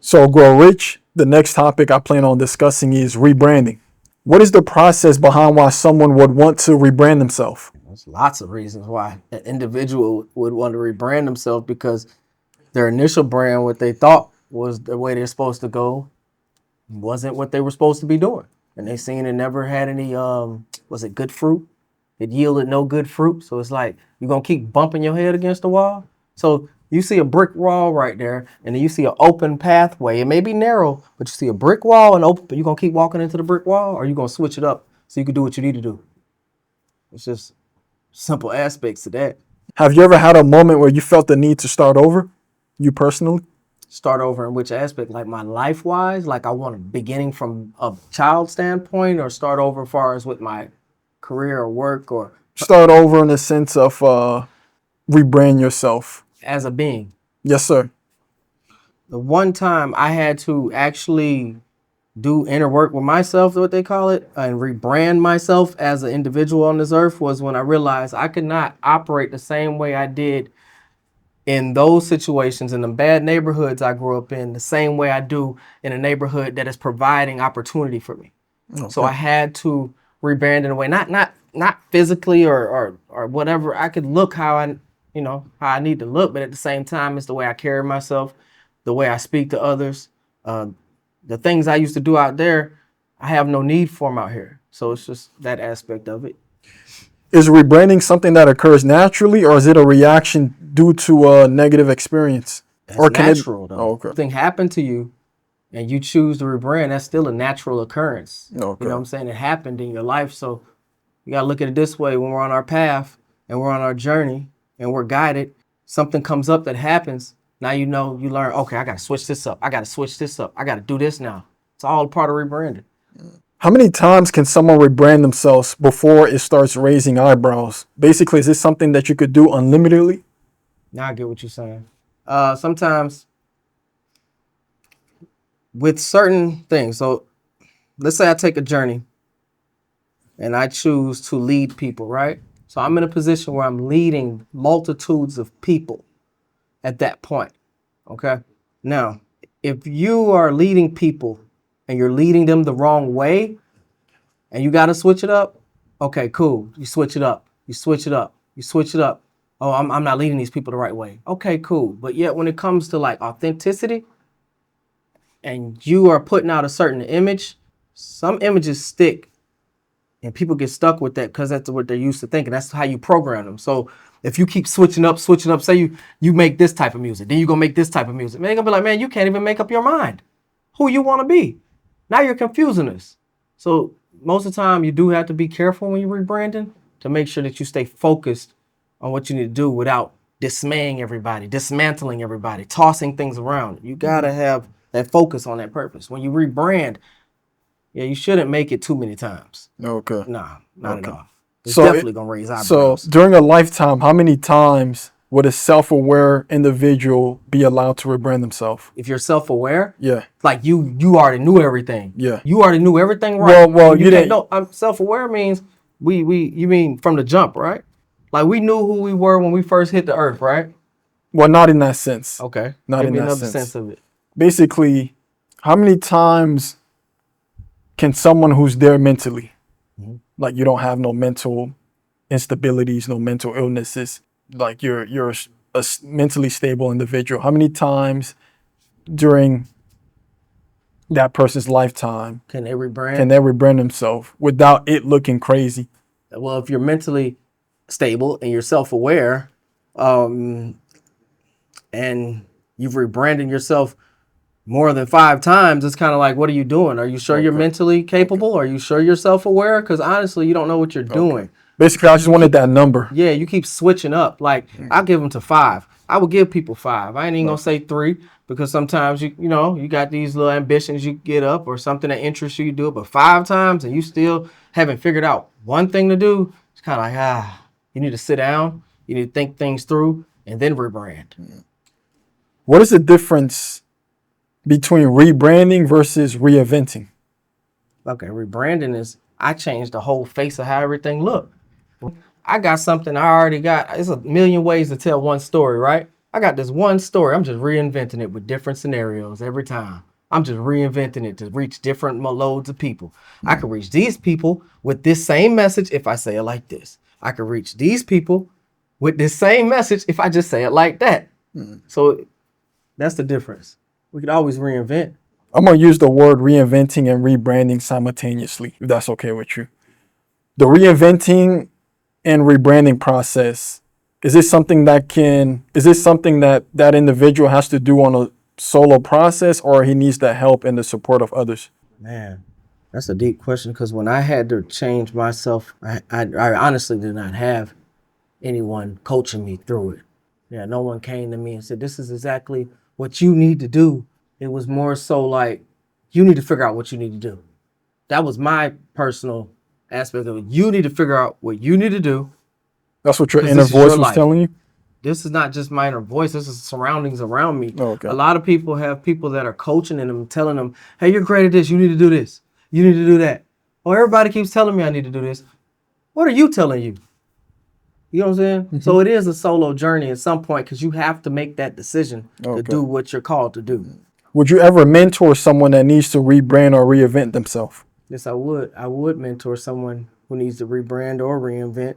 So, Grorichh, the next topic I plan on discussing is rebranding. What is the process behind why someone would want to rebrand themselves? There's lots of reasons why an individual would want to rebrand themselves because their initial brand, what they thought was the way they're supposed to go, wasn't what they were supposed to be doing. And they seen it never had any, was it good fruit? It yielded no good fruit. So it's like, you're going to keep bumping your head against the wall. So you see a brick wall right there, and then you see an open pathway. It may be narrow, but you see a brick wall and open, but you're going to keep walking into the brick wall, or you're going to switch it up so you can do what you need to do. It's just simple aspects to that. Have you ever had a moment where you felt the need to start over? You personally? Start over in which aspect? Like my life wise? Like I want to beginning from a child standpoint, or start over as far as with my career or work, or Start over in the sense of rebrand yourself. as a being? Yes, sir. The one time I had to actually do inner work with myself, what they call it, and rebrand myself as an individual on this earth was when I realized I could not operate the same way I did in those situations, in the bad neighborhoods I grew up in, the same way I do in a neighborhood that is providing opportunity for me. Okay. So I had to rebrand in a way, not physically or whatever. I could look how how I need to look, but at the same time, it's the way I carry myself, the way I speak to others. The things I used to do out there, I have no need for them out here. So it's just that aspect of it. Is rebranding something that occurs naturally, or is it a reaction due to a negative experience? That's Or can natural it? though. Oh, okay. Something happened to you and you choose to rebrand, that's still a natural occurrence. Okay. You know what I'm saying? It happened in your life. So you got to look at it this way. When we're on our path and we're on our journey and we're guided, something comes up that happens. Now you learn, okay, I got to switch this up. I got to switch this up. I got to do this now. It's all part of rebranding. How many times can someone rebrand themselves before it starts raising eyebrows? Basically, is this something that you could do unlimitedly? Now I get what you're saying. Sometimes with certain things. So let's say I take a journey and I choose to lead people, right? So I'm in a position where I'm leading multitudes of people at that point. Okay. Now, if you are leading people and you're leading them the wrong way and you got to switch it up, okay, cool. You switch it up. You switch it up. You switch it up. Oh, I'm not leading these people the right way. Okay, cool. But yet when it comes to like authenticity and you are putting out a certain image, some images stick and people get stuck with that because that's what they're used to thinking. That's how you program them. So if you keep switching up, say you make this type of music, then you're going to make this type of music. Man, they're going to be like, man, you can't even make up your mind who you want to be. Now you're confusing us. So most of the time you do have to be careful when you're rebranding to make sure that you stay focused on what you need to do without dismaying everybody, dismantling everybody, tossing things around. You got to have that focus on that purpose. When you rebrand, yeah, you shouldn't make it too many times. Okay. Nah, not at all. It's So definitely going to raise eyebrows. So during a lifetime, how many times would a self-aware individual be allowed to rebrand themselves? If you're self-aware, Yeah. like you already knew everything. Yeah. You already knew everything right. Well, you didn't. No, self-aware means you mean from the jump, right? Like we knew who we were when we first hit the earth, right? Well, not in that sense. Okay. Not Give in me that another sense. sense of it. Basically, how many times can someone who's there mentally, like you don't have no mental instabilities, no mental illnesses, like you're a mentally stable individual, how many times during that person's lifetime Can they rebrand? can they rebrand themselves without it looking crazy? Well, if you're mentally stable and you're self-aware, and you've rebranded yourself more than 5 times, it's kind of like, what are you doing? Are you sure you're mentally capable? Are you sure you're self-aware? Because honestly, you don't know what you're doing. Basically, I just wanted that number. Yeah, you keep switching up. Like, I'll give them to 5. I would give people 5. I ain't even gonna say 3 because sometimes you got these little ambitions you get up or something that interests you, you do it. But 5 times and you still haven't figured out one thing to do, it's kind of like, you need to sit down, you need to think things through, and then rebrand. What is the difference between rebranding versus reinventing? Okay, rebranding is I changed the whole face of how everything looked. I got something I already got. There's a million ways to tell one story, right? I got this one story. I'm just reinventing it with different scenarios every time. I'm just reinventing it to reach different loads of people. I can reach these people with this same message if I say it like this. I can reach these people with this same message if I just say it like that. So that's the difference. We could always reinvent. I'm gonna use the word reinventing and rebranding simultaneously, if that's okay with you. The reinventing and rebranding process, is this something that that individual has to do on a solo process, or he needs the help and the support of others? Man, that's a deep question because when I had to change myself, I honestly did not have anyone coaching me through it. Yeah, no one came to me and said, this is exactly what you need to do. It was more so like, you need to figure out what you need to do. That was my personal aspect of it. You need to figure out what you need to do. That's what your 'Cause inner this is voice your was life. telling you? This is not just my inner voice. This is surroundings around me. Oh, okay. A lot of people have people that are coaching them, telling them, hey, you're great at this. You need to do this. You need to do that. Oh, everybody keeps telling me I need to do this. What are you telling you? You know what I'm saying? Mm-hmm. So it is a solo journey at some point because you have to make that decision to Okay. do what you're called to do. Would you ever mentor someone that needs to rebrand or reinvent themselves? Yes, I would. I would mentor someone who needs to rebrand or reinvent.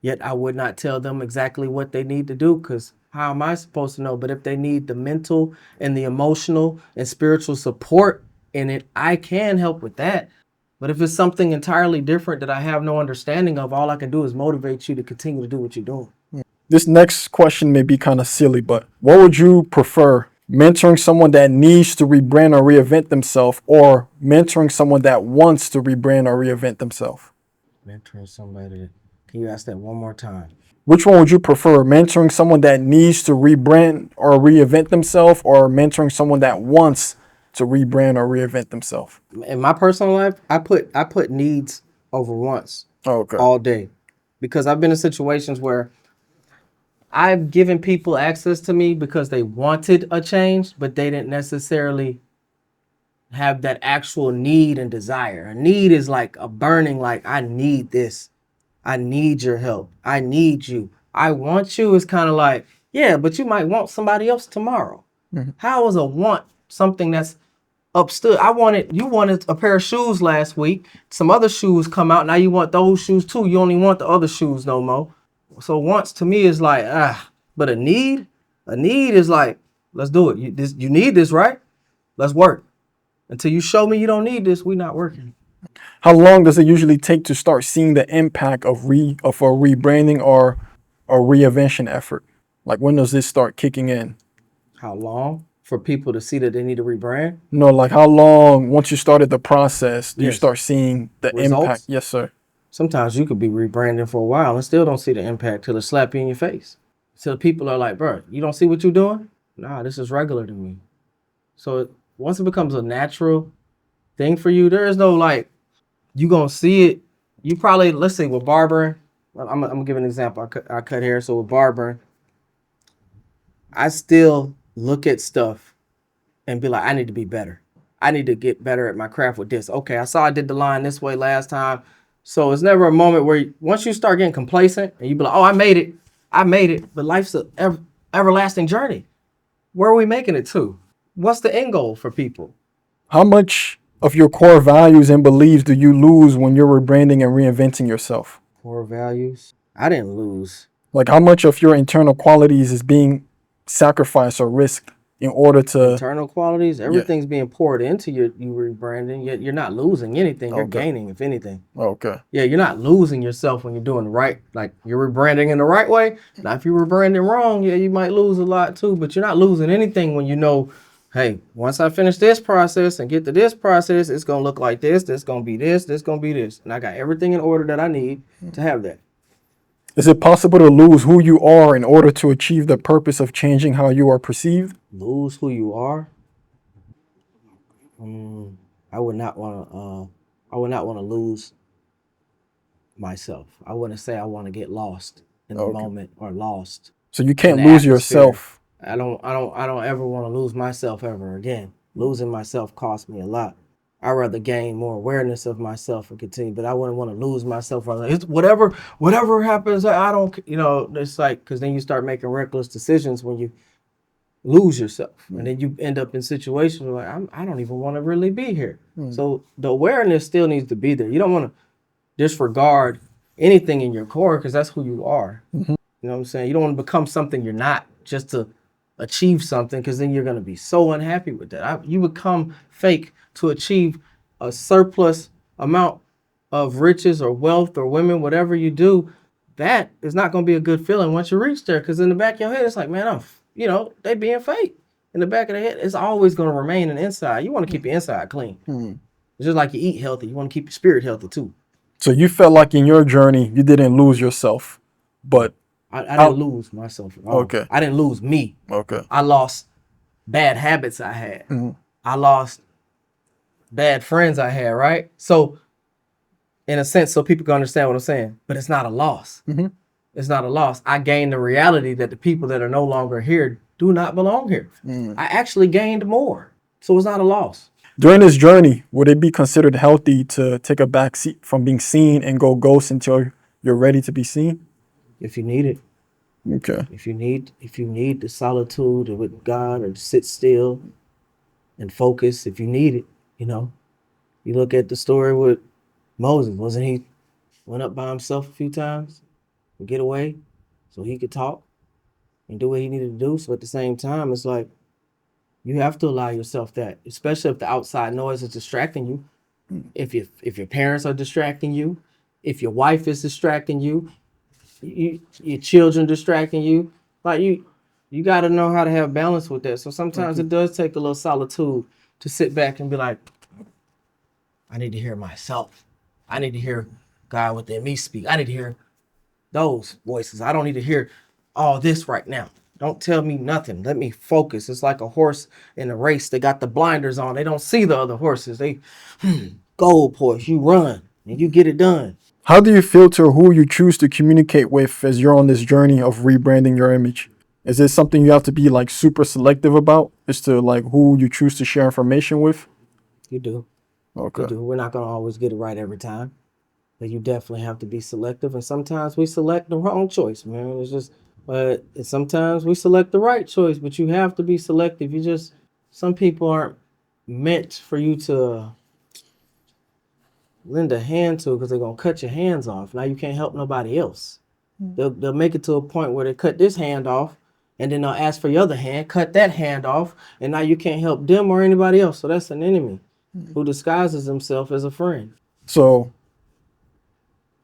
Yet I would not tell them exactly what they need to do because how am I supposed to know? But if they need the mental and the emotional and spiritual support in it, I can help with that. But if it's something entirely different that I have no understanding of, all I can do is motivate you to continue to do what you're doing. This next question may be kind of silly, but what would you prefer? Mentoring someone that needs to rebrand or reinvent themselves, or mentoring someone that wants to rebrand or reinvent themselves? Mentoring somebody. Can you ask that one more time? Which one would you prefer? Mentoring someone that needs to rebrand or reinvent themselves, or mentoring someone that wants to rebrand or reinvent themselves? In my personal life, I put needs over wants Okay. all day because I've been in situations where I've given people access to me because they wanted a change, but they didn't necessarily have that actual need and desire. A need is like a burning, like, I need this. I need your help. I need you. I want you is kind of like, yeah, but you might want somebody else tomorrow. How is a want something that's upstood? You wanted a pair of shoes last week. Some other shoes come out. Now you want those shoes too. You only want the other shoes no more. So wants to me is like, but a need is like, let's do it. You need this, right? Let's work. Until you show me you don't need this, we're not working. How long does it usually take to start seeing the impact of a rebranding or a reinvention effort? Like, when does this start kicking in? How long for people to see that they need to rebrand? No, like how long, once you started the process, do you Yes. start seeing the Results? impact? Yes, sir. Sometimes you could be rebranding for a while and still don't see the impact till it slap you in your face. Till people are like, bro, you don't see what you're doing? Nah, this is regular to me. So once it becomes a natural thing for you, there is no like, you gonna see it. You probably, let's say with barbering, I'm gonna give an example. I cut hair, so with barbering, I still look at stuff and be like, I need to be better. I need to get better at my craft with this. Okay, I saw I did the line this way last time. So it's never a moment where once you start getting complacent and you be like, oh, I made it. But life's an everlasting journey. Where are we making it to? What's the end goal for people? How much of your core values and beliefs do you lose when you're rebranding and reinventing yourself? Core values. I didn't lose. Like, how much of your internal qualities is being sacrificed or risked in order to... Internal qualities, everything's being poured into you rebranding, yet you're not losing anything. You're Okay. gaining, if anything. Okay. Yeah, you're not losing yourself when you're doing the right, like you're rebranding in the right way. Now, if you're rebranding wrong, yeah, you might lose a lot too, but you're not losing anything when you know, hey, once I finish this process and get to this process, it's going to look like this going to be this going to be this. And I got everything in order that I need to have that. Is it possible to lose who you are in order to achieve the purpose of changing how you are perceived? Lose who you are? I would not want to. I would not want to lose myself. I wouldn't say I want to get lost in the Okay. moment or lost. So you can't in the lose atmosphere. yourself. I don't ever want to lose myself ever again. Losing myself cost me a lot. I'd rather gain more awareness of myself and continue, but I wouldn't want to lose myself. It's whatever happens, I don't, it's like, because then you start making reckless decisions when you lose yourself. And then you end up in situations where like, I don't even want to really be here. So the awareness still needs to be there. You don't want to disregard anything in your core because that's who you are. You know what I'm saying? You don't want to become something you're not just to achieve something, because then you're going to be so unhappy with that. You become fake to achieve a surplus amount of riches or wealth or women, whatever you do, that is not going to be a good feeling once you reach there. Because in the back of your head, it's like, man, they being fake. In the back of the head, it's always going to remain an inside. You want to keep your inside clean. It's just like you eat healthy. You want to keep your spirit healthy too. So you felt like in your journey, you didn't lose yourself, but I didn't lose myself at all. Okay. I didn't lose me. Okay. I lost bad habits I had. I lost bad friends I had, right? So, in a sense, so people can understand what I'm saying, but it's not a loss. It's not a loss. I gained the reality that the people that are no longer here do not belong here. I actually gained more. So it's not a loss. During this journey, would it be considered healthy to take a back seat from being seen and go ghost until you're ready to be seen? If you need it. Okay. If you need the solitude with God, or to sit still and focus, if you need it, You look at the story with Moses. Wasn't he went up by himself a few times to get away so he could talk and do what he needed to do? So at the same time, it's like, you have to allow yourself that, especially if the outside noise is distracting you. If your parents are distracting you, if your wife is distracting you, your children distracting you, like you got to know how to have balance with that. So sometimes it does take a little solitude to sit back and be like, I need to hear myself. I need to hear God within me speak. I need to hear those voices. I don't need to hear all this right now. Don't tell me nothing. Let me focus. It's like a horse in a race. They got the blinders on. They don't see the other horses. They, go, horse, you run and you get it done. How do you filter who you choose to communicate with as you're on this journey of rebranding your image? Is it something you have to be like super selective about as to like who you choose to share information with? You do. Okay. You do. We're not going to always get it right every time. But you definitely have to be selective. And sometimes we select the wrong choice, man. It's just, but sometimes we select the right choice, but you have to be selective. Some people aren't meant for you to lend a hand to, because they're going to cut your hands off. Now you can't help nobody else. They'll make it to a point where they cut this hand off, and then they'll ask for your other hand, cut that hand off, and now you can't help them or anybody else. So that's an enemy who disguises himself as a friend. So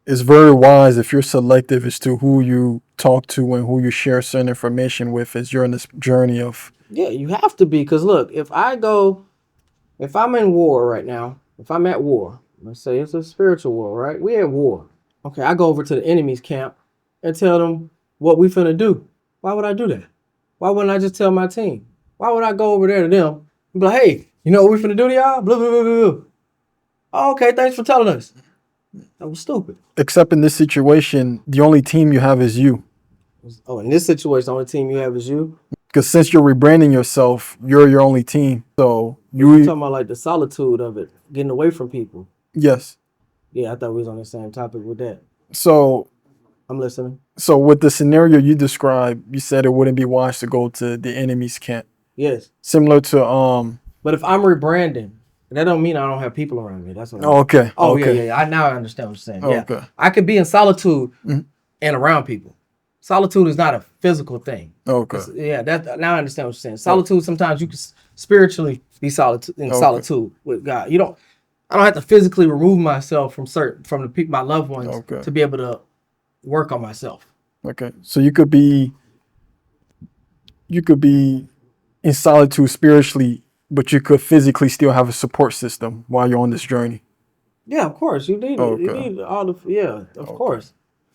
it's very wise if you're selective as to who you talk to and who you share certain information with as you're in this journey of. Yeah, you have to be, because look, if I'm in war right now, if I'm at war, let's say it's a spiritual war, right? We at war. Okay, I go over to the enemy's camp and tell them what we finna do. Why would I do that? Why wouldn't I just tell my team? Why would I go over there to them and be like, hey, you know what we finna do to y'all? Blah, blah, blah, blah, blah. Oh, okay, thanks for telling us. That was stupid. Except in this situation, the only team you have is you. Oh, in this situation, the only team you have is you? Because since you're rebranding yourself, you're your only team. So You're talking about like the solitude of it, getting away from people. Yes. Yeah, I thought we was on the same topic with that. So I'm listening. So with the scenario you described, you said it wouldn't be wise to go to the enemy's camp. Yes. Similar to But if I'm rebranding, that don't mean I don't have people around me. That's what Oh, okay. Oh, okay. yeah. Now I understand what you're saying. Yeah. Okay. I could be in solitude and around people. Solitude is not a physical thing. Okay. Now I understand what you're saying. Solitude, sometimes you can spiritually be solitude with God. I don't have to physically remove myself from the people, my loved ones, to be able to work on myself. Okay. So you could be in solitude spiritually, but you could physically still have a support system while you're on this journey. Yeah, of course. You need it. You need all the course.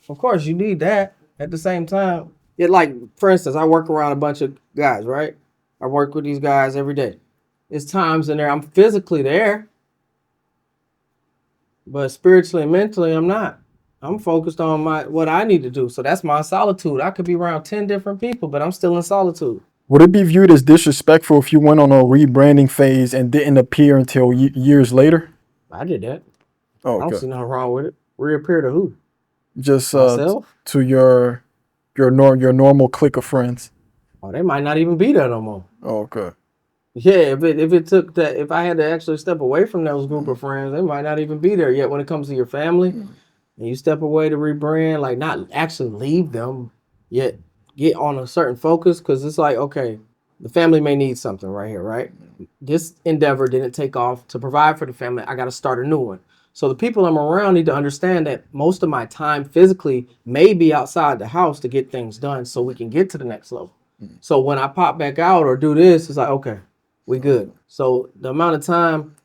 Of course, you need that at the same time. Yeah, like for instance, I work around a bunch of guys, right? I work with these guys every day. It's times in there I'm physically there, but spiritually and mentally I'm not. I'm focused on what I need to do. So that's my solitude. I could be around 10 different people, but I'm still in solitude. Would it be viewed as disrespectful if you went on a rebranding phase and didn't appear until years later? I did that. Oh, I don't okay. see nothing wrong with it. Reappear to who? Just Myself? to your normal clique of friends. Oh, they might not even be there no more. Oh, okay. Yeah, if it took that, if I had to actually step away from those group of friends, they might not even be there yet. When it comes to your family, and you step away to rebrand, like not actually leave them, yet get on a certain focus, because it's like, okay, the family may need something right here, right? This endeavor didn't take off to provide for the family. I got to start a new one. So the people I'm around need to understand that most of my time physically may be outside the house to get things done so we can get to the next level. So when I pop back out or do this, it's like, okay, we good. So the amount of time,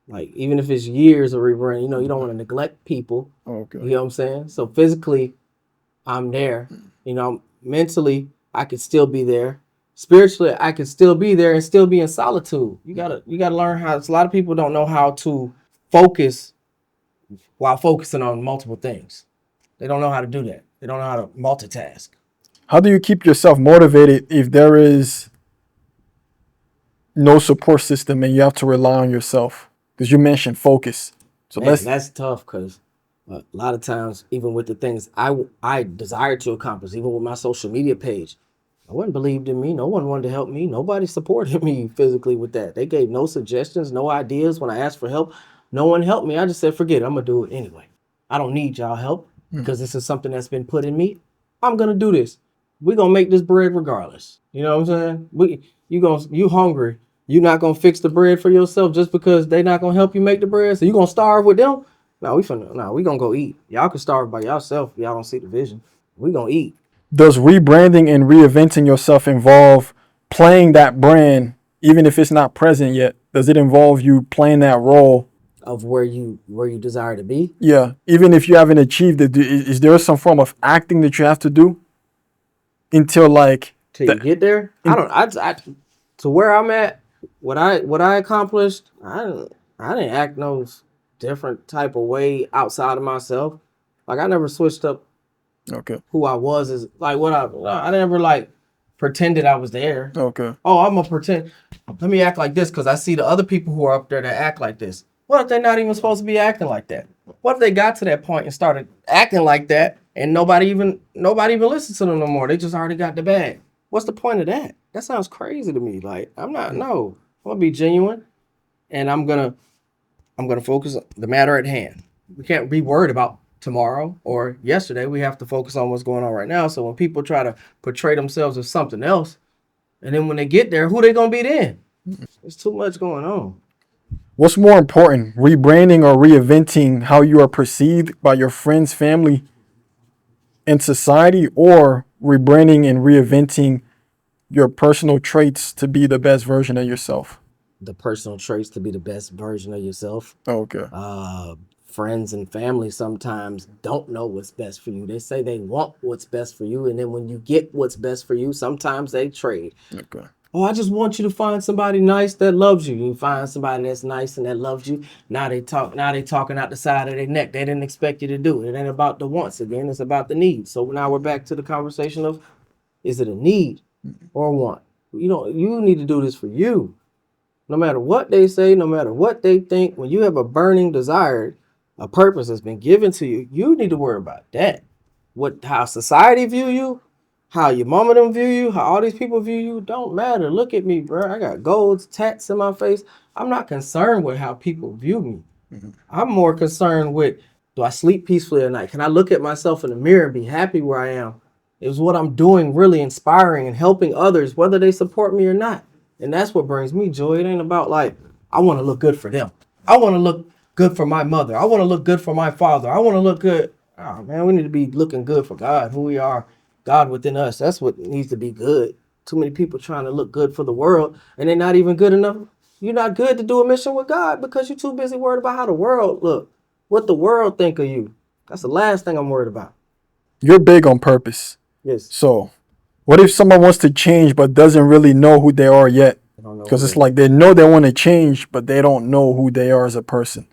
like even if it's years of rebranding, you don't want to neglect people. Okay. You know what I'm saying? So physically, I'm there. Mentally, I could still be there. Spiritually, I could still be there and still be in solitude. You gotta learn how. A lot of people don't know how to focus while focusing on multiple things. They don't know how to do that. They don't know how to multitask. How do you keep yourself motivated if there is no support system and you have to rely on yourself? Because you mentioned focus. So Man, that's tough because a lot of times, even with the things I desire to accomplish, even with my social media page, no one believed in me. No one wanted to help me. Nobody supported me physically with that. They gave no suggestions, no ideas. When I asked for help, no one helped me. I just said, forget it. I'm going to do it anyway. I don't need y'all help because this is something that's been put in me. I'm going to do this. We're going to make this bread regardless. You know what I'm saying? You hungry. You not going to fix the bread for yourself just because they not going to help you make the bread. So you going to starve with them? No, we going to go eat. Y'all can starve by yourself if y'all don't see the vision. We going to eat. Does rebranding and reinventing yourself involve playing that brand, even if it's not present yet? Does it involve you playing that role of where you desire to be? Yeah, even if you haven't achieved it, is there some form of acting that you have to do until like till you get there? I to where I'm at, what I accomplished, I didn't act no different type of way outside of myself. Like I never switched up Okay. who I was as like what I never like pretended I was there. Okay. Oh, I'm gonna pretend. Let me act like this because I see the other people who are up there that act like this. What if they're not even supposed to be acting like that? What if they got to that point and started acting like that and nobody even listens to them no more? They just already got the bag. What's the point of that? That sounds crazy to me. Like I'm gonna be genuine and I'm gonna focus on the matter at hand. We can't be worried about tomorrow or yesterday. We have to focus on what's going on right now. So when people try to portray themselves as something else, and then when they get there, who they gonna be then? There's too much going on. What's more important, rebranding or reinventing how you are perceived by your friends, family, and society, or rebranding and reinventing your personal traits to be the best version of yourself? The personal traits to be the best version of yourself. Okay. Friends and family sometimes don't know what's best for you. They say they want what's best for you, and then when you get what's best for you, sometimes they trade. Okay. Oh, I just want you to find somebody nice that loves you. You find somebody that's nice and that loves you. Now they talking out the side of their neck. They didn't expect you to do it. It ain't about the wants again. It's about the needs. So now we're back to the conversation of, is it a need or a want? You need to do this for you. No matter what they say, no matter what they think, when you have a burning desire, a purpose has been given to you, you need to worry about that. How society view you, how your mama them view you, how all these people view you, don't matter. Look at me, bro. I got golds, tats in my face. I'm not concerned with how people view me. I'm more concerned with, do I sleep peacefully at night? Can I look at myself in the mirror and be happy where I am? Is what I'm doing really inspiring and helping others, whether they support me or not? And that's what brings me joy. It ain't about like, I want to look good for them. I want to look good for my mother. I want to look good for my father. I want to look good. Oh man, we need to be looking good for God, who we are, God within us. That's what needs to be good. Too many people trying to look good for the world and they're not even good enough. You're not good to do a mission with God because you're too busy worried about how the world look, what the world think of you. That's the last thing I'm worried about. You're big on purpose. Yes. So what if someone wants to change but doesn't really know who they are yet? Because it's like they know they want to change, but they don't know who they are as a person.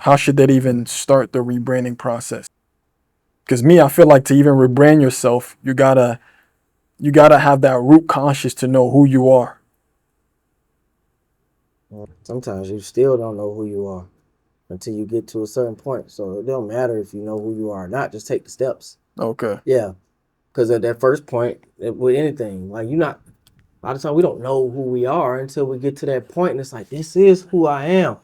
How should they even start the rebranding process? Because me, I feel like to even rebrand yourself, you gotta you gotta have that root conscious to know who you are. Sometimes you still don't know who you are until you get to a certain point. So it don't matter if you know who you are or not. Just take the steps. Okay. Yeah, because at that first point, with anything, like you're not. A lot of times we don't know who we are until we get to that point, and it's like, this is who I am.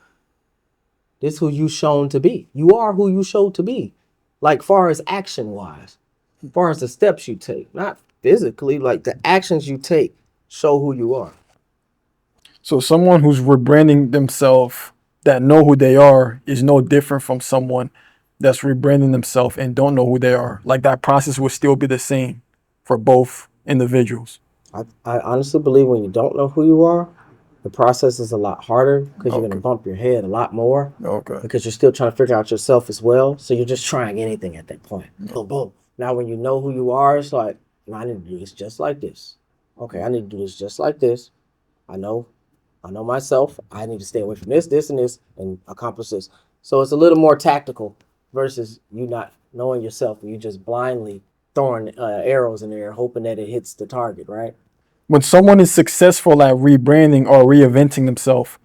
This is who you shown to be. You are who you showed to be. Like far as action wise, far as the steps you take, not physically, like the actions you take show who you are. So someone who's rebranding themselves that know who they are is no different from someone that's rebranding themselves and don't know who they are. Like that process will still be the same for both individuals. I honestly believe when you don't know who you are, the process is a lot harder because you're going to Okay. bump your head a lot more Okay. because you're still trying to figure out yourself as well. So you're just trying anything at that point. Boom, boom. Now, when you know who you are, it's like, no, I need to do this just like this. Okay, I need to do this just like this. I know myself. I need to stay away from this, this, and this, and accomplish this. So it's a little more tactical versus you not knowing yourself and you just blindly throwing arrows in the air, hoping that it hits the target, right? When someone is successful at rebranding or reinventing themselves,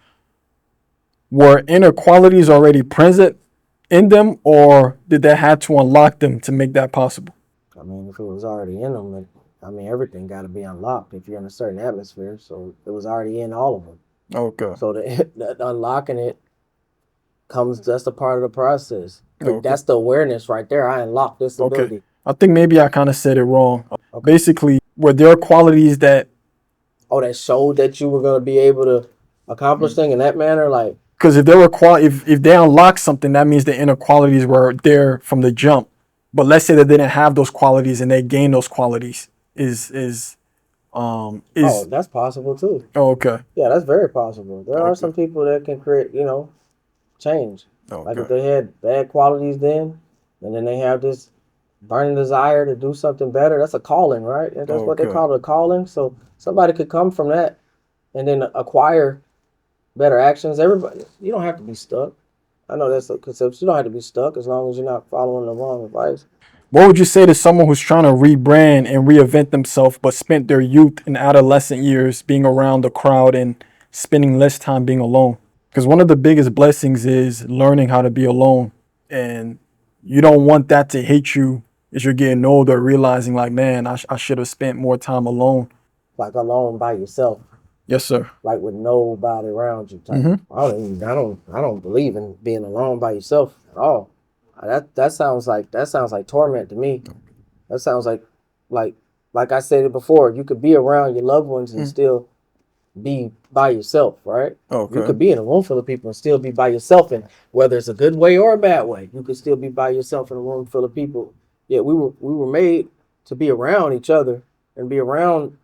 were inequalities already present in them, or did they have to unlock them to make that possible? I mean, if it was already in them, I mean, everything got to be unlocked if you're in a certain atmosphere. So it was already in all of them. Okay. So the unlocking it comes, that's a part of the process. Okay. That's the awareness right there. I unlocked this ability. Okay. I think maybe I kind of said it wrong. Okay. Basically, were there qualities that That showed that you were going to be able to accomplish things in that manner? Like, because if there were if they unlocked something, that means the inequalities were there from the jump. But let's say that they didn't have those qualities and they gained those qualities. that's possible too. Oh, okay. Yeah, that's very possible. There are Okay. some people that can create, change. Like if Okay. they had bad qualities then, and then they have this burning desire to do something better, that's a calling, right? And that's what they Okay. call it, a calling. So somebody could come from that and then acquire better actions. Everybody, you don't have to be stuck. I know that's a concept. You don't have to be stuck as long as you're not following the wrong advice. What would you say to someone who's trying to rebrand and reinvent themselves, but spent their youth and adolescent years being around the crowd and spending less time being alone? Because one of the biggest blessings is learning how to be alone. And you don't want that to hit you as you're getting older, realizing like, man, I should have spent more time alone. Like alone by yourself, Yes, sir. like with nobody around you. Type. Mhm. I don't believe in being alone by yourself at all. That sounds like torment to me. That sounds like I said it before. You could be around your loved ones and still be by yourself, right? Okay. You could be in a room full of people and still be by yourself, and whether it's a good way or a bad way, you could still be by yourself in a room full of people. Yeah, we were made to be around each other and be around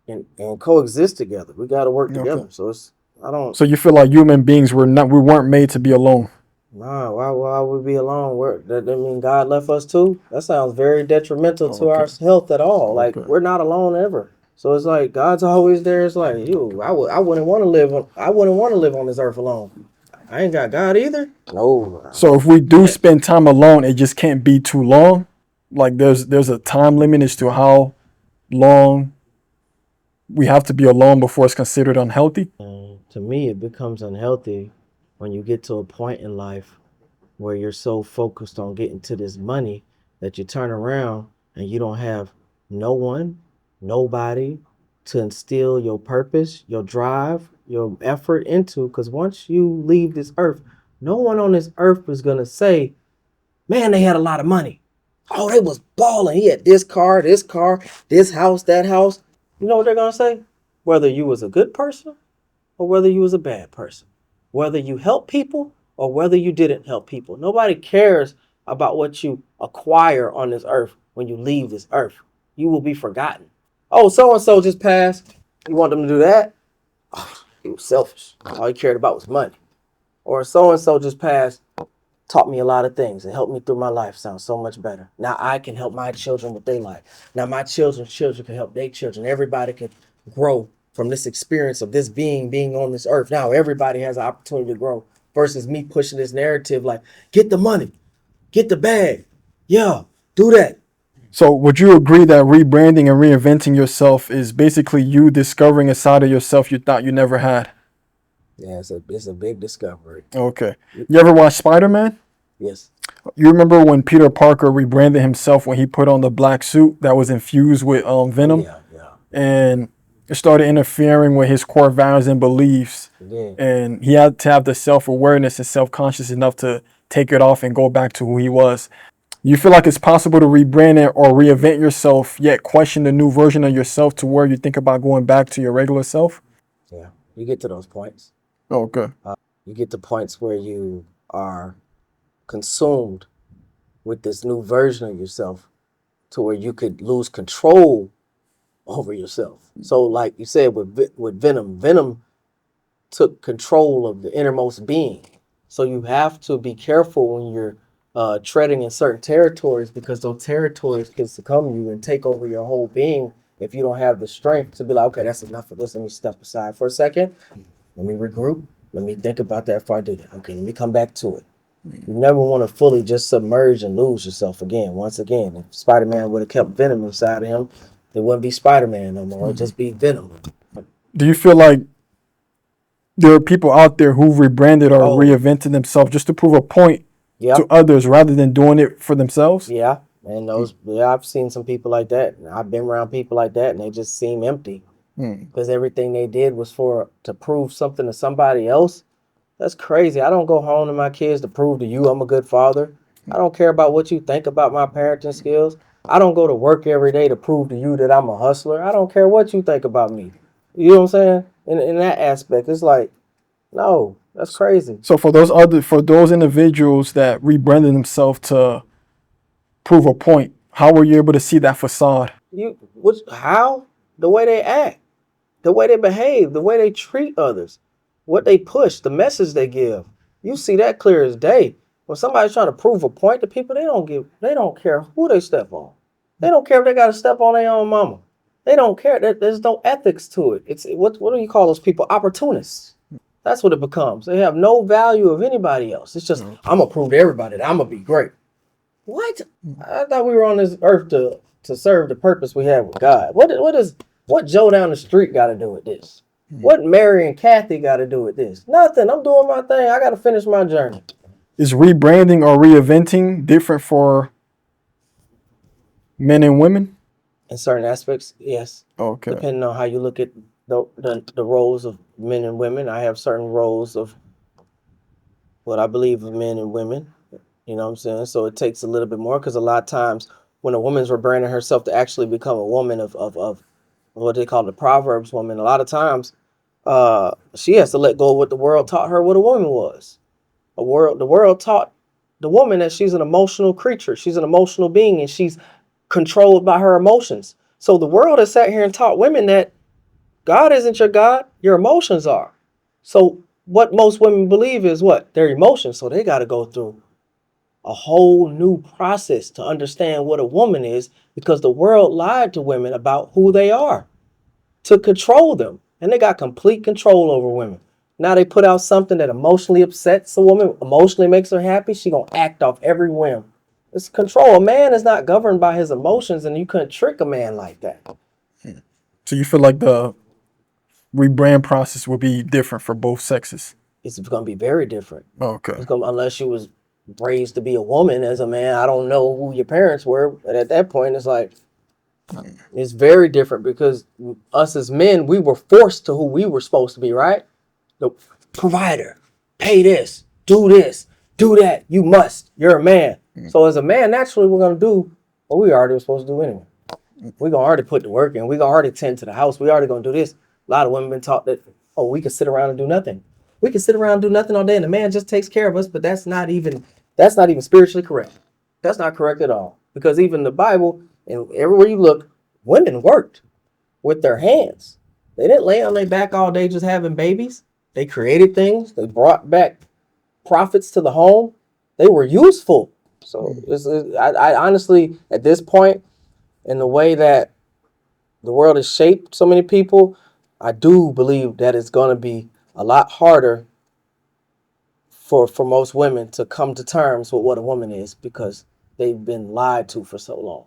and coexist together. We got to work together. So it's I don't. So you feel like human beings we weren't made to be alone. Nah, why would we be alone? That mean God left us too? That sounds very detrimental to our health at all. Like we're not alone ever. So it's like God's always there. It's like I wouldn't want to live on this earth alone. I ain't got God either. No. So if we do spend time alone, it just can't be too long. Like there's a time limit as to how long we have to be alone before it's considered unhealthy. To me, it becomes unhealthy when you get to a point in life where you're so focused on getting to this money that you turn around and you don't have nobody to instill your purpose, your drive, your effort into. Because once you leave this earth, no one on this earth is going to say, man, they had a lot of money. Oh, they was balling. He had this car, this house, that house. You know what they're going to say? Whether you was a good person or whether you was a bad person. Whether you help people or whether you didn't help people. Nobody cares about what you acquire on this earth when you leave this earth. You will be forgotten. Oh, so-and-so just passed. You want them to do that? Oh, he was selfish. All he cared about was money. Or so-and-so just passed, taught me a lot of things and helped me through my life. Sounds so much better. Now I can help my children with their life. Now my children's children can help their children. Everybody can grow from this experience of this being on this earth. Now everybody has an opportunity to grow versus me pushing this narrative like, get the money, get the bag. Yeah, do that. So would you agree that rebranding and reinventing yourself is basically you discovering a side of yourself you thought you never had? Yeah, it's a big discovery. Okay. You ever watch Spider-Man? Yes. You remember when Peter Parker rebranded himself when he put on the black suit that was infused with venom, Yeah, yeah. and it started interfering with his core values and beliefs, Yeah. and he had to have the self-awareness and self-conscious enough to take it off and go back to who he was. You feel like it's possible to rebrand it or reinvent yourself, yet question the new version of yourself to where you think about going back to your regular self? Yeah. You get to those points. Okay. You get to points where you are consumed with this new version of yourself to where you could lose control over yourself. So, like you said, with Venom took control of the innermost being. So you have to be careful when you're treading in certain territories, because those territories can succumb you and take over your whole being if you don't have the strength to be like, okay, that's enough of this. Let me step aside for a second. Let me regroup. Let me think about that before I do that. Okay, let me come back to it. You never want to fully just submerge and lose yourself again. Once again, if Spider-Man would have kept Venom inside of him, it wouldn't be Spider-Man no more. It'd just be Venom. Do you feel like there are people out there who rebranded or Oh, reinvented themselves just to prove a point to yep. others rather than doing it for themselves? Yeah. And I've seen some people like that. I've been around people like that, and they just seem empty Hmm. because everything they did was to prove something to somebody else. That's crazy. I don't go home to my kids to prove to you I'm a good father. I don't care about what you think about my parenting skills. I don't go to work every day to prove to you that I'm a hustler. I don't care what you think about me. You know what I'm saying? In that aspect, it's like, no, that's crazy. So for those individuals that rebranded themselves to prove a point, how were you able to see that facade? How? The way they act, the way they behave, the way they treat others, what they push, the message they give. You see that clear as day. When somebody's trying to prove a point to people, they don't care who they step on. They don't care if they got to step on their own mama. They don't care. There's no ethics to it. It's what do you call those people? Opportunists. That's what it becomes. They have no value of anybody else. It's just, I'm gonna prove to everybody that I'm gonna be great. What? I thought we were on this earth to serve the purpose we have with God. What Joe down the street got to do with this? What Mary and Kathy got to do with this? Nothing. I'm doing my thing. I got to finish my journey. Is rebranding or reinventing different for men and women? In certain aspects, yes. Okay. Depending on how you look at the roles of men and women, I have certain roles of what I believe of men and women. You know what I'm saying? So it takes a little bit more, because a lot of times when a woman's rebranding herself to actually become a woman of what they call the Proverbs woman, a lot of times she has to let go of what the world taught her what a woman was. The world taught the woman that she's an emotional creature. She's an emotional being, and she's controlled by her emotions. So the world has sat here and taught women that God isn't your God, your emotions are. So what most women believe is what? Their emotions. So they got to go through a whole new process to understand what a woman is, because the world lied to women about who they are to control them. And they got complete control over women. Now they put out something that emotionally upsets a woman, emotionally makes her happy. She gonna act off every whim. It's control. A man is not governed by his emotions, and you couldn't trick a man like that. So you feel like the rebrand process will be different for both sexes? It's gonna be very different. Okay. Unless you was raised to be a woman as a man. I don't know who your parents were, but at that point, it's like, it's very different, because us as men, we were forced to who we were supposed to be, right? The provider, pay this, do that. You must. You're a man. So as a man, naturally, we're gonna do what we already were supposed to do anyway. We're gonna already put the work in. We're gonna already tend to the house. We already gonna do this. A lot of women been taught that, oh, we can sit around and do nothing. We can sit around and do nothing all day, and the man just takes care of us. But that's not even spiritually correct. That's not correct at all. Because even the Bible, and everywhere you look, women worked with their hands. They didn't lay on their back all day just having babies. They created things. They brought back profits to the home. They were useful. So I honestly, at this point, in the way that the world has shaped so many people, I do believe that it's going to be a lot harder for most women to come to terms with what a woman is, because they've been lied to for so long.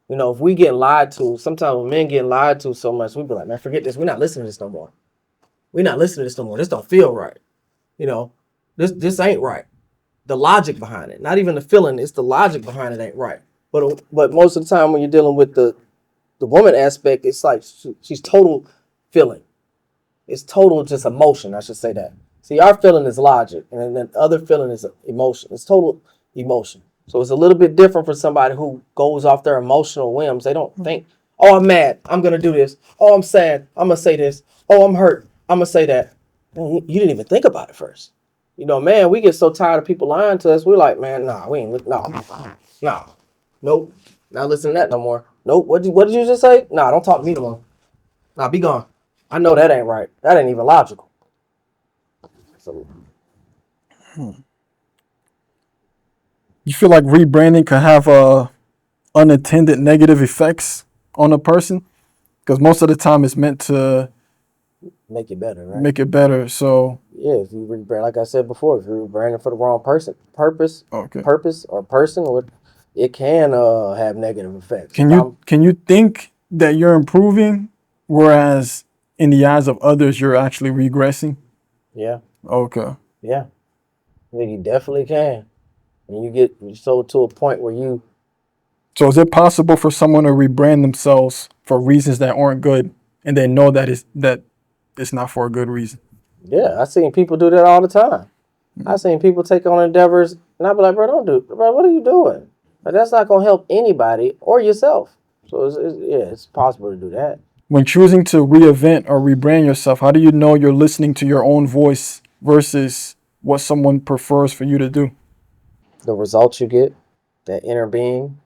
You know, if we get lied to, sometimes when men get lied to so much, we be like, man, forget this. We're not listening to this no more. We're not listening to this no more. This don't feel right. You know, this ain't right. The logic behind it, not even the feeling, it's the logic behind it ain't right. But most of the time when you're dealing with the woman aspect, it's like she's total feeling. It's total just emotion. I should say that. See, our feeling is logic, and then the other feeling is emotion. It's total emotion. So it's a little bit different for somebody who goes off their emotional whims. They don't think, oh, I'm mad, I'm gonna do this. Oh, I'm sad, I'm gonna say this. Oh, I'm hurt, I'm gonna say that. Man, you didn't even think about it first. You know, man, we get so tired of people lying to us. We're like, man, nah, we ain't, nah, nope, not listening to that no more. Nope, what did you just say? Nah, don't talk to me no more. Nah, be gone. I know that ain't right. That ain't even logical. So, You feel like rebranding can have unintended negative effects on a person? Because most of the time it's meant to make it better, right? make it better. So Yeah, if you rebrand, like I said before, if you're rebranding for the wrong purpose okay. or person, it can have negative effects. Can you think that you're improving, whereas in the eyes of others you're actually regressing? Yeah, Okay. yeah, you definitely can. And you get so to a point where you, So is it possible for someone to rebrand themselves for reasons that aren't good, and they know that it's not for a good reason? yeah, I seen people do that all the time. I seen people take on endeavors, and I be like, bro, don't do, bro, what are you doing? Like, that's not gonna help anybody or yourself. So it's possible to do that. When choosing to reinvent or rebrand yourself, how do you know you're listening to your own voice versus what someone prefers for you to do? The results you get, that inner being,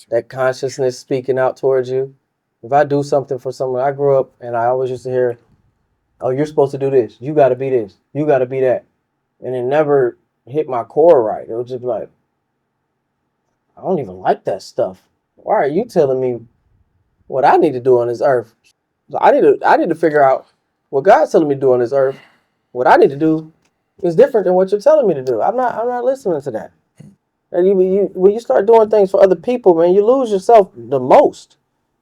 that consciousness speaking out towards you. If I do something for someone, I grew up and I always used to hear, oh, you're supposed to do this. You got to be this. You got to be that. And it never hit my core right. It was just like, I don't even like that stuff. Why are you telling me what I need to do on this earth? So I need to figure out what God's telling me to do on this earth. What I need to do is different than what you're telling me to do. I'm not listening to that. And when you start doing things for other people, man, you lose yourself the most.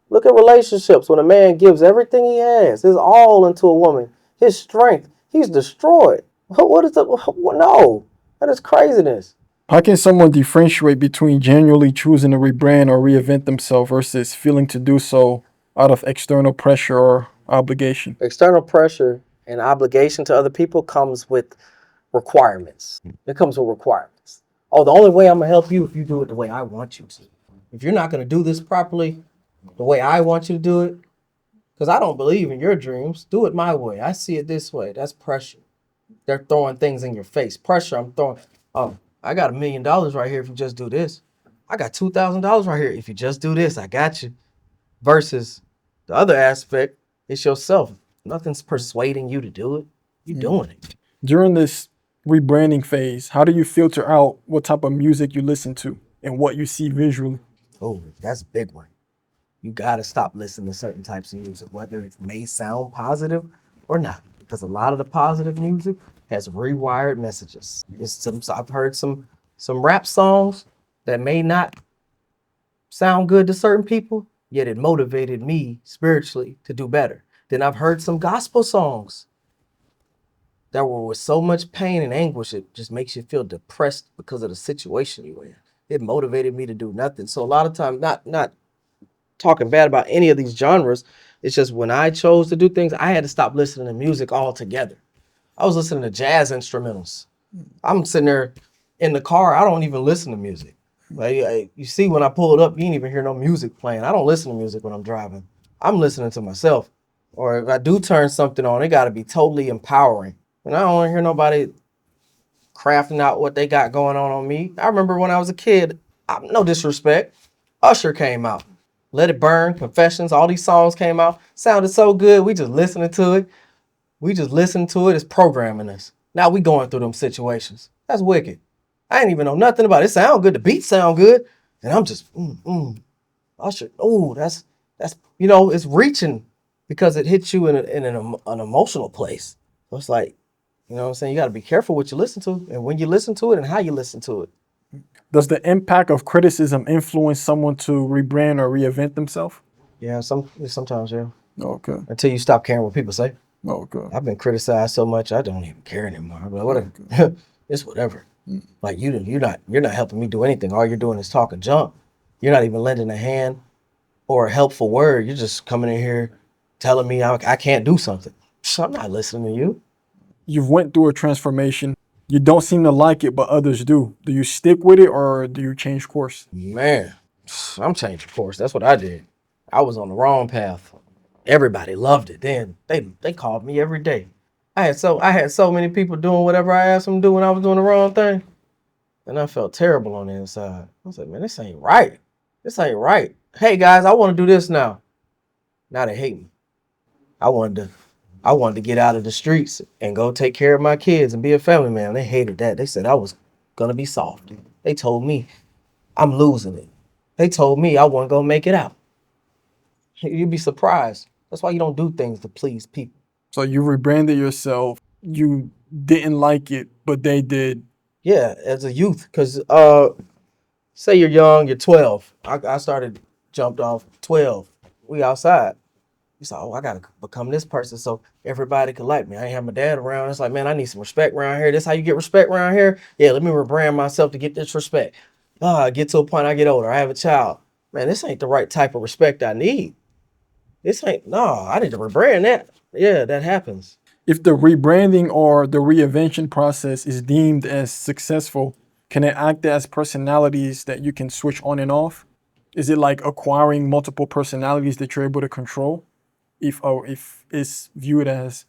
Look at relationships when a man gives everything he has, his all into a woman, his strength, he's destroyed. What is the, no, that is craziness. How can someone differentiate between genuinely choosing to rebrand or reinvent themselves versus feeling to do so out of external pressure or obligation? External pressure and obligation to other people comes with requirements. It comes with requirements. Oh, the only way I'm gonna help you if you do it the way I want you to. If you're not gonna do this properly, the way I want you to do it, because I don't believe in your dreams, do it my way. I see it this way. That's pressure. They're throwing things in your face. Pressure. I'm throwing. Oh, I got $1 million right here if you just do this. I got $2,000 right here if you just do this. I got you. Versus the other aspect, it's yourself. Nothing's persuading you to do it. You're doing it. During this rebranding phase, how do you filter out what type of music you listen to and what you see visually? Oh, that's a big one. You gotta stop listening to certain types of music, whether it may sound positive or not, because a lot of the positive music has rewired messages. I've heard some rap songs that may not sound good to certain people, yet it motivated me spiritually to do better. Then I've heard some gospel songs that were with so much pain and anguish, it just makes you feel depressed because of the situation you're in. It motivated me to do nothing. So a lot of times, not talking bad about any of these genres, it's just when I chose to do things, I had to stop listening to music altogether. I was listening to jazz instrumentals. I'm sitting there in the car, I don't even listen to music. Like, you see, when I pulled up, you ain't even hear no music playing. I don't listen to music when I'm driving. I'm listening to myself. Or if I do turn something on, it got to be totally empowering. And I don't want to hear nobody crafting out what they got going on me. I remember when I was a kid, no disrespect, Usher came out. Let It Burn, Confessions, all these songs came out. Sounded so good. We just listening to it. It's programming us. Now we going through them situations. That's wicked. I didn't even know nothing about it. It sound good. The beats sound good. And I'm just, Usher. Oh, that's, it's reaching because it hits you in an emotional place. So it's like, you know what I'm saying? You got to be careful what you listen to and when you listen to it and how you listen to it. Does the impact of criticism influence someone to rebrand or reinvent themselves? Yeah, sometimes, yeah. Okay. Until you stop caring what people say. Okay. I've been criticized so much, I don't even care anymore. I'm like, whatever. It's whatever. Like you're not helping me do anything. All you're doing is talking junk. You're not even lending a hand or a helpful word. You're just coming in here telling me I can't do something. So I'm not listening to you. You've went through a transformation. You don't seem to like it, but others do. Do you stick with it or do you change course? Man, I'm changing course. That's what I did. I was on the wrong path. Everybody loved it. Then they called me every day. I had so many people doing whatever I asked them to do when I was doing the wrong thing. And I felt terrible on the inside. I was like, man, this ain't right. This ain't right. Hey guys, I want to do this now. Now they hate me. I wanted to get out of the streets and go take care of my kids and be a family man. They hated that. They said I was gonna be soft. They told me I'm losing it. They told me I wasn't gonna make it out. You'd be surprised. That's why you don't do things to please people. So you rebranded yourself. You didn't like it, but they did. Yeah, as a youth, because say you're young, you're 12. I jumped off 12. We outside. You said, oh, I gotta become this person so everybody could like me. I ain't have my dad around. It's like, man, I need some respect around here. This how you get respect around here? Yeah, let me rebrand myself to get this respect. I get to a point, I get older, I have a child. Man, this ain't the right type of respect I need. I need to rebrand that. Yeah, that happens. If the rebranding or the reinvention process is deemed as successful, can it act as personalities that you can switch on and off? Is it like acquiring multiple personalities that you're able to control? If it's viewed as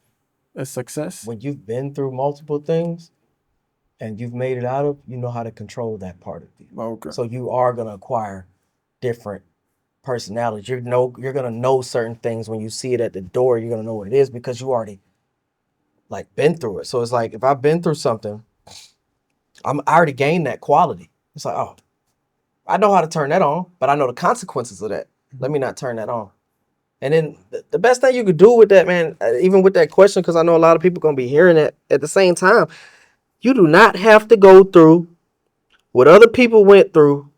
a success? When you've been through multiple things and you've made it out of, you know how to control that part of you. Okay. So you are gonna acquire different personalities. You're gonna know certain things when you see it at the door. You're gonna know what it is because you already like been through it. So it's like if I've been through something, I already gained that quality. It's like, oh, I know how to turn that on, but I know the consequences of that. Let me not turn that on. And then the best thing you could do with that, man, even with that question, because I know a lot of people going to be hearing it at the same time, you do not have to go through what other people went through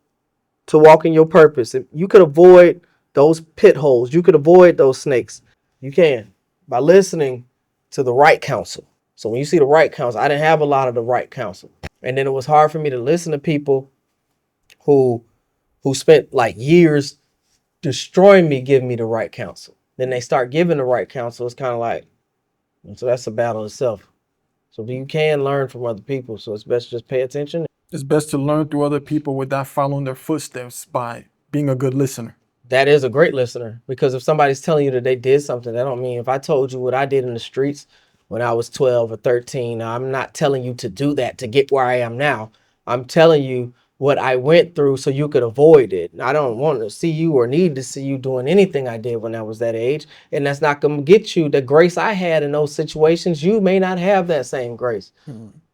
to walk in your purpose. If you could avoid those pit holes, you could avoid those snakes. You can by listening to the right counsel. So when you see the right counsel, I didn't have a lot of the right counsel. And then it was hard for me to listen to people who spent like years destroying me, giving me the right counsel. Then they start giving the right counsel. It's kind of like, so that's a battle itself. So you can learn from other people. So it's best to just pay attention. It's best to learn through other people without following their footsteps by being a good listener. That is a great listener, because if somebody's telling you that they did something, that don't mean if I told you what I did in the streets when I was 12 or 13, I'm not telling you to do that to get where I am now. I'm telling you what I went through so you could avoid it. I don't want to see you or need to see you doing anything I did when I was that age. And that's not going to get you the grace I had in those situations. You may not have that same grace.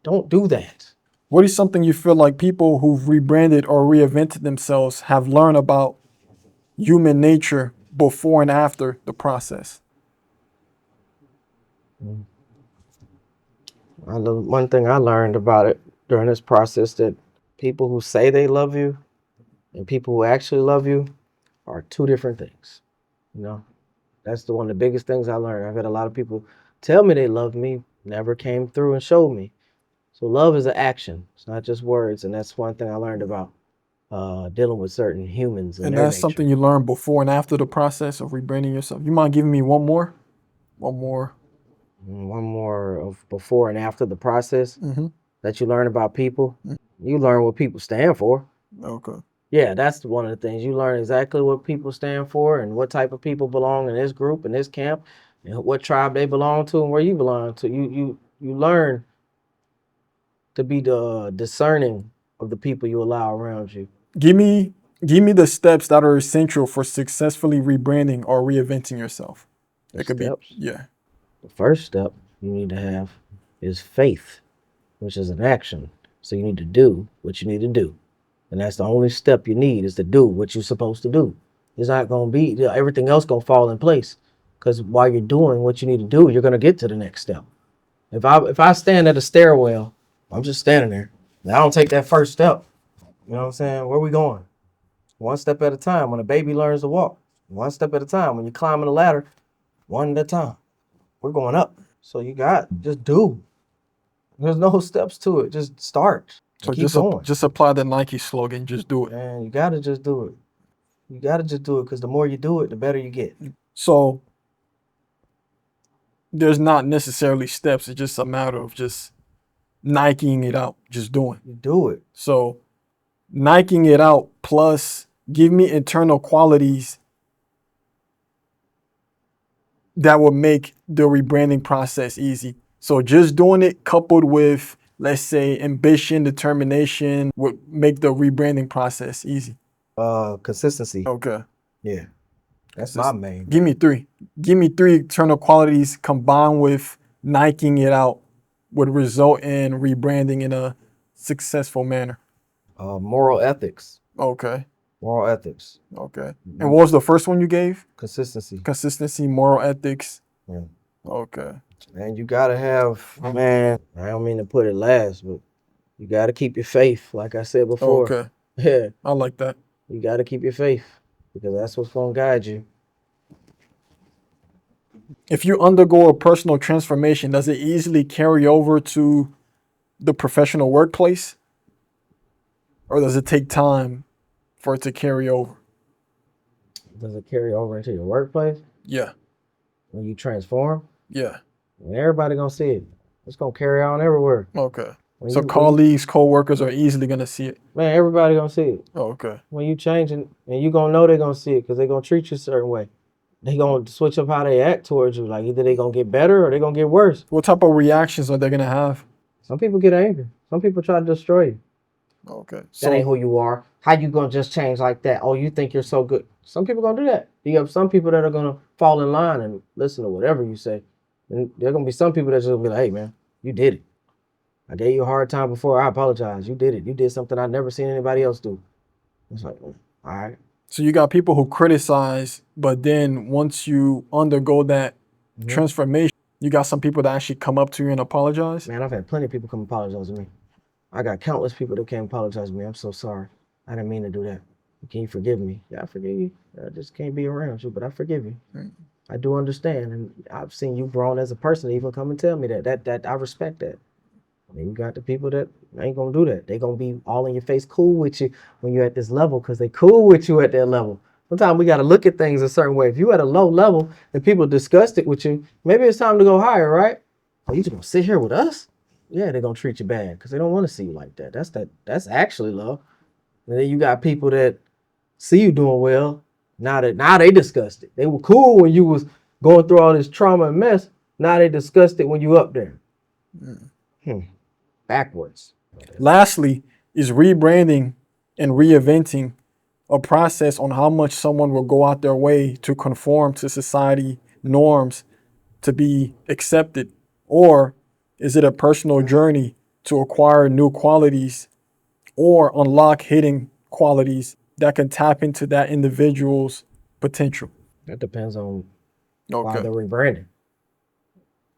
Don't do that. What is something you feel like people who've rebranded or reinvented themselves have learned about human nature before and after the process? One thing I learned about it during this process, that people who say they love you and people who actually love you are two different things. You know, that's one of the biggest things I learned. I've had a lot of people tell me they love me, never came through and showed me. So love is an action. It's not just words. And that's one thing I learned about dealing with certain humans. And that's something you learned before and after the process of rebranding yourself. You mind giving me one more? One more of before and after the process that you learn about people. You learn what people stand for. Okay. Yeah, that's one of the things. You learn exactly what people stand for and what type of people belong in this group, in this camp, and what tribe they belong to and where you belong to. You learn to be the discerning of the people you allow around you. Give me the steps that are essential for successfully rebranding or reinventing yourself. It could Steps? be, yeah. The first step you need to have is faith, which is an action. So you need to do what you need to do. And that's the only step you need, is to do what you're supposed to do. It's not going to be, everything else going to fall in place. Because while you're doing what you need to do, you're going to get to the next step. If I stand at a stairwell, I'm just standing there. And I don't take that first step. You know what I'm saying? Where we going? One step at a time. When a baby learns to walk, one step at a time. When you're climbing a ladder, one at a time. We're going up. So you got just do. There's no steps to it. Just start. And So keep going. just apply the Nike slogan. Just do it. Man, you gotta just do it. You gotta just do it because the more you do it, the better you get. So there's not necessarily steps. It's just a matter of just Nikeing it out, just doing. You do it. So Nikeing it out plus give me internal qualities that will make the rebranding process easy. So just doing it coupled with, let's say, ambition, determination would make the rebranding process easy. Consistency. Okay. Yeah. That's my main. Give me three. Give me three internal qualities combined with Nikeing it out would result in rebranding in a successful manner. Moral ethics. Okay. Moral ethics. Okay. And what was the first one you gave? Consistency. Consistency, moral ethics. Yeah. Okay. And you gotta have, man, I don't mean to put it last, but you gotta keep your faith, like I said before. Okay. Yeah. I like that. You gotta keep your faith because that's what's gonna guide you. If you undergo a personal transformation, does it easily carry over to the professional workplace? Or does it take time for it to carry over? Does it carry over into your workplace Yeah. when you transform? Yeah. And everybody gonna see it. It's gonna carry on everywhere. Okay. When So you- colleagues, co-workers are easily going to see it. Man, everybody gonna see it. Okay. When you changing, and you gonna know they gonna see it because they gonna treat you a certain way. They gonna switch up how they act towards you. Like either they gonna get better or they gonna get worse. What type of reactions are they going to have? Some people get angry. Some people try to destroy you. Okay. That ain't So who you are. How you gonna just change like that? Oh, you think you're so good. Some people gonna do that. You have some people that are gonna fall in line and listen to whatever you say. And there are gonna be some people that's just gonna be like, hey man, you did it. I gave you a hard time before. I apologize. You did it. You did something I've never seen anybody else do. It's like, all right. so you got people who criticize, but then once you undergo that transformation, you got some people that actually come up to you and apologize. Man, I've had plenty of people come apologize to me. I got countless people that came apologize to me. I'm so sorry. I didn't mean to do that. Can you forgive me? Yeah, I forgive you. I just can't be around you, but I forgive you. I do understand, and I've seen you grown as a person to even come and tell me that. That I respect that. And you got the people that ain't gonna do that. They gonna be all in your face, cool with you when you're at this level, because they cool with you at that level. Sometimes we gotta look at things a certain way. If you at a low level and people disgusted with you, maybe it's time to go higher, right? Oh, you just gonna sit here with us? Yeah, they're gonna treat you bad because they don't want to see you like that. That's actually love. And then you got people that see you doing well. Now they disgusted. They were cool when you was going through all this trauma and mess. Now they disgusted when you up there. Backwards. Lastly, is rebranding and reinventing a process on how much someone will go out their way to conform to society norms to be accepted? Or is it a personal journey to acquire new qualities or unlock hidden qualities that can tap into that individual's potential? That depends on why Okay. they're rebranding.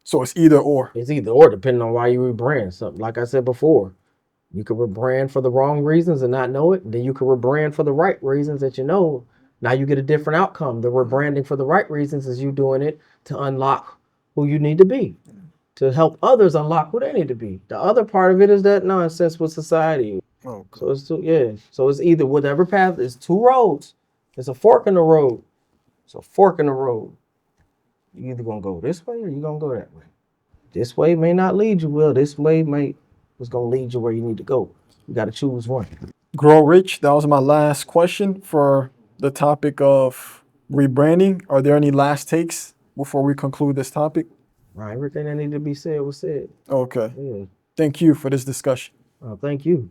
So it's either or. It's either or, depending on why you rebrand. Something like I said before, you could rebrand for the wrong reasons and not know it. Then you could rebrand for the right reasons that you know. Now you get a different outcome. The rebranding for the right reasons is you doing it to unlock who you need to be, to help others unlock who they need to be. The other part of it is that nonsense with society. Okay. So it's two, yeah. So it's either whatever path. It's two roads. It's a fork in the road. It's a fork in the road. You either gonna go this way or you gonna go that way. This way may not lead you well. This way is gonna lead you where you need to go. You gotta choose one. Grorichh, that was my last question for the topic of rebranding. Are there any last takes before we conclude this topic? Right, everything that needed to be said was said. Okay. Yeah. Thank you for this discussion. Thank you.